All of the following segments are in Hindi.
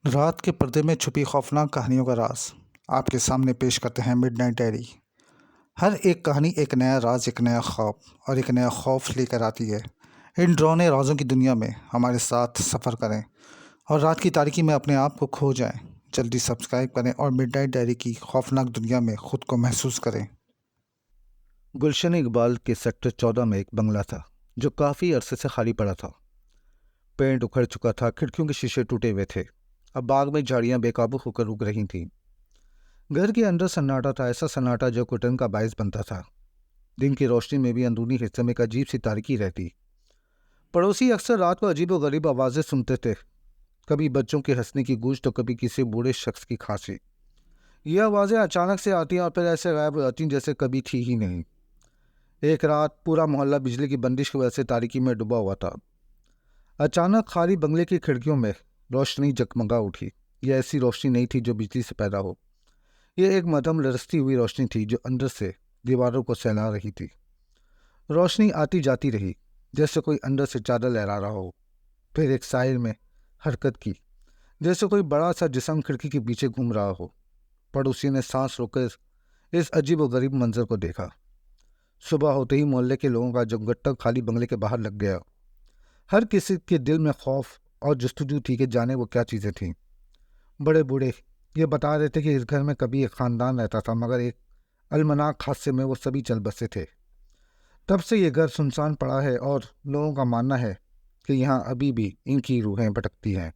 रात के पर्दे में छुपी खौफनाक कहानियों का राज आपके सामने पेश करते हैं मिडनाइट डायरी। हर एक कहानी एक नया राज, एक नया ख्वाब और एक नया खौफ लेकर आती है। इन डरावने राजों की दुनिया में हमारे साथ सफ़र करें और रात की तारीकी में अपने आप को खो जाएं। जल्दी सब्सक्राइब करें और मिडनाइट डायरी की खौफनाक दुनिया में खुद को महसूस करें। गुलशन इकबाल के सेक्टर 14 में एक बंगला था जो काफ़ी अरसे से खाली पड़ा था। पेंट उखड़ चुका था, खिड़कियों के शीशे टूटे हुए थे। अब बाग में झाड़ियां बेकाबू होकर उग रही थीं। घर के अंदर सन्नाटा था, ऐसा सन्नाटा जो घुटन का बायस बनता था। दिन की रोशनी में भी अंदरूनी हिस्से में एक अजीब सी तारीकी रहती। पड़ोसी अक्सर रात को अजीब व गरीब आवाज़ें सुनते थे, कभी बच्चों के हंसने की गूंज तो कभी किसी बूढ़े शख्स की खांसी। ये आवाज़ें अचानक से आती और फिर ऐसे गायब हो जाती जैसे कभी थी ही नहीं। एक रात पूरा मोहल्ला बिजली की बंदिश की वजह से तारीकी में डूबा हुआ था। अचानक खाली बंगले की खिड़कियों में रोशनी जगमगा उठी। यह ऐसी रोशनी नहीं थी जो बिजली से पैदा हो। यह एक मध्यम लरसती हुई रोशनी थी जो अंदर से दीवारों को सहला रही थी। रोशनी आती जाती रही जैसे कोई अंदर से चादर लहरा रहा हो। फिर एक साइड में हरकत की जैसे कोई बड़ा सा जिस्म खिड़की के पीछे घूम रहा हो। पड़ोसी ने सांस रोककर इस अजीब व गरीब मंजर को देखा। सुबह होते ही मोहल्ले के लोगों का जमघटा खाली बंगले के बाहर लग गया। हर किसी के दिल में खौफ और जस्तजू थी कि जाने वो क्या चीज़ें थीं। बड़े बूढ़े ये बता रहे थे कि इस घर में कभी एक ख़ानदान रहता था, मगर एक अलमनाक हादसे में वो सभी चल बसे थे। तब से ये घर सुनसान पड़ा है और लोगों का मानना है कि यहाँ अभी भी इनकी रूहें भटकती हैं।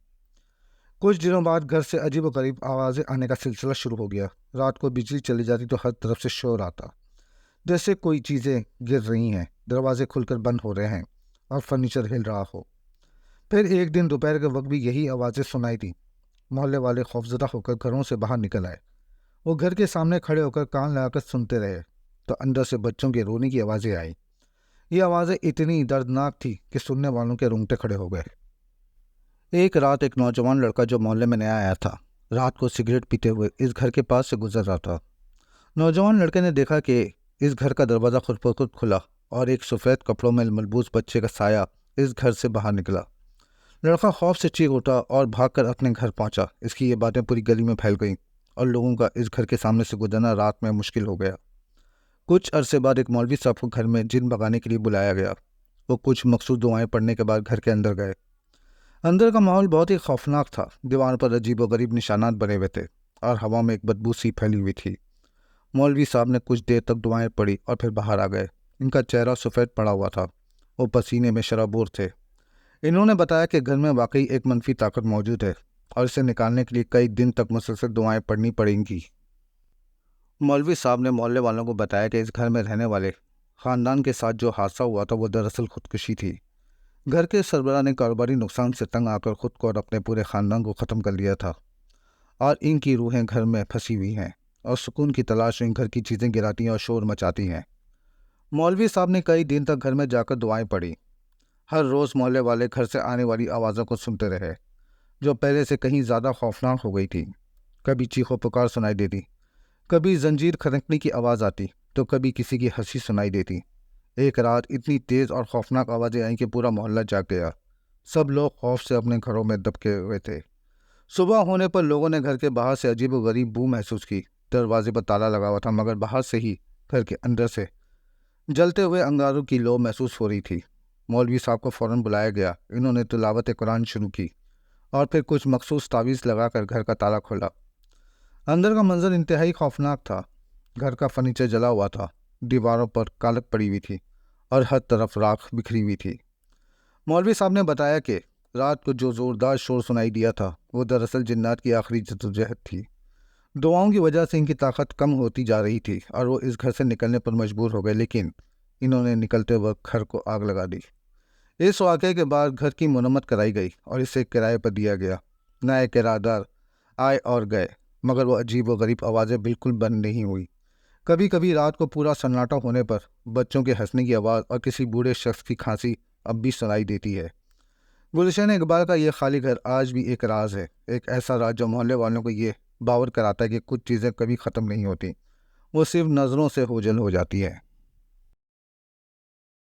कुछ दिनों बाद घर से अजीब व गरीब आवाज़ें आने का सिलसिला शुरू हो गया। रात को बिजली चली जाती तो हर तरफ से शोर आता, जैसे कोई चीज़ें गिर रही हैं, दरवाजे खुलकर बंद हो रहे हैं और फर्नीचर हिल रहा हो। फिर एक दिन दोपहर के वक्त भी यही आवाज़ें सुनाई दी। मोहल्ले वाले खौफजदा होकर घरों से बाहर निकल आए। वो घर के सामने खड़े होकर कान लगाकर सुनते रहे तो अंदर से बच्चों के रोने की आवाज़ें आई। ये आवाज़ें इतनी दर्दनाक थी कि सुनने वालों के रोंगटे खड़े हो गए। एक रात एक नौजवान लड़का जो मोहल्ले में नया आया था, रात को सिगरेट पीते हुए इस घर के पास से गुजर रहा था। नौजवान लड़के ने देखा कि इस घर का दरवाज़ा खुद ब खुद खुला और एक सफ़ेद कपड़ों में मलबूस बच्चे का साया इस घर से बाहर निकला। लड़का खौफ से चीख उठा और भागकर अपने घर पहुंचा। इसकी ये बातें पूरी गली में फैल गईं और लोगों का इस घर के सामने से गुजरना रात में मुश्किल हो गया। कुछ अरसे बाद एक मौलवी साहब को घर में जिन भगाने के लिए बुलाया गया। वो कुछ मखसूस दुआएं पढ़ने के बाद घर के अंदर गए। अंदर का माहौल बहुत ही खौफनाक था। दीवार पर अजीब व गरीब निशानात बने हुए थे और हवा में एक बदबू सी फैली हुई थी। मौलवी साहब ने कुछ देर तक दुआएं पढ़ी और फिर बाहर आ गए। इनका चेहरा सफ़ेद पड़ा हुआ था। वो पसीने में शराबोर थे। इन्होंने बताया कि घर में वाकई एक मनफी ताकत मौजूद है और इसे निकालने के लिए कई दिन तक मुसलसल दुआएं पढ़नी पड़ेंगी। मौलवी साहब ने मोहल्ले वालों को बताया कि इस घर में रहने वाले ख़ानदान के साथ जो हादसा हुआ था वो दरअसल खुदकुशी थी। घर के सरबराह ने कारोबारी नुकसान से तंग आकर खुद को और अपने पूरे ख़ानदान को ख़त्म कर लिया था और इनकी रूहें घर में फंसी हुई हैं और सुकून की तलाश में घर की चीज़ें गिराती हैं और शोर मचाती हैं। मौलवी साहब ने कई दिन तक घर में जाकर दुआएं पढ़ी। हर रोज़ मोहल्ले वाले घर से आने वाली आवाज़ों को सुनते रहे, जो पहले से कहीं ज़्यादा खौफनाक हो गई थी। कभी चीखो पुकार सुनाई देती, कभी जंजीर खनकने की आवाज़ आती तो कभी किसी की हंसी सुनाई देती। एक रात इतनी तेज़ और खौफनाक आवाज़ें आईं कि पूरा मोहल्ला जाग गया। सब लोग खौफ से अपने घरों में दबके हुए थे। सुबह होने पर लोगों ने घर के बाहर से अजीब व गरीब बू महसूस की। दरवाजे पर ताला लगा हुआ था, मगर बाहर से ही घर के अंदर से जलते हुए अंगारों की लो महसूस हो रही थी। मौलवी साहब को फ़ौरन बुलाया गया। इन्होंने तिलावत कुरान शुरू की और फिर कुछ मखसूस तावीज़ लगाकर घर का ताला खोला। अंदर का मंजर इंतहाई खौफनाक था। घर का फर्नीचर जला हुआ था, दीवारों पर कालक पड़ी हुई थी और हर तरफ राख बिखरी हुई थी। मौलवी साहब ने बताया कि रात को जो ज़ोरदार शोर सुनाई दिया था वो दरअसल जिन्नात की आखिरी जद्दोजहद थी। दुआओं की वजह से इनकी ताकत कम होती जा रही थी और वो इस घर से निकलने पर मजबूर हो गए, लेकिन इन्होंने निकलते वक्त घर को आग लगा दी। इस वाक़े के बाद घर की मरम्मत कराई गई और इसे किराए पर दिया गया। नए किराएदार आए और गए, मगर वो अजीब व गरीब आवाज़ें बिल्कुल बंद नहीं हुई। कभी कभी रात को पूरा सन्नाटा होने पर बच्चों के हंसने की आवाज़ और किसी बूढ़े शख्स की खांसी अब भी सुनाई देती है। गुलशन इकबाल का ये खाली घर आज भी एक राज है, एक ऐसा राज जो मोहल्ले वालों को ये बावर कराता है कि कुछ चीज़ें कभी ख़त्म नहीं होती, वो सिर्फ नज़रों से ओझल हो जाती है।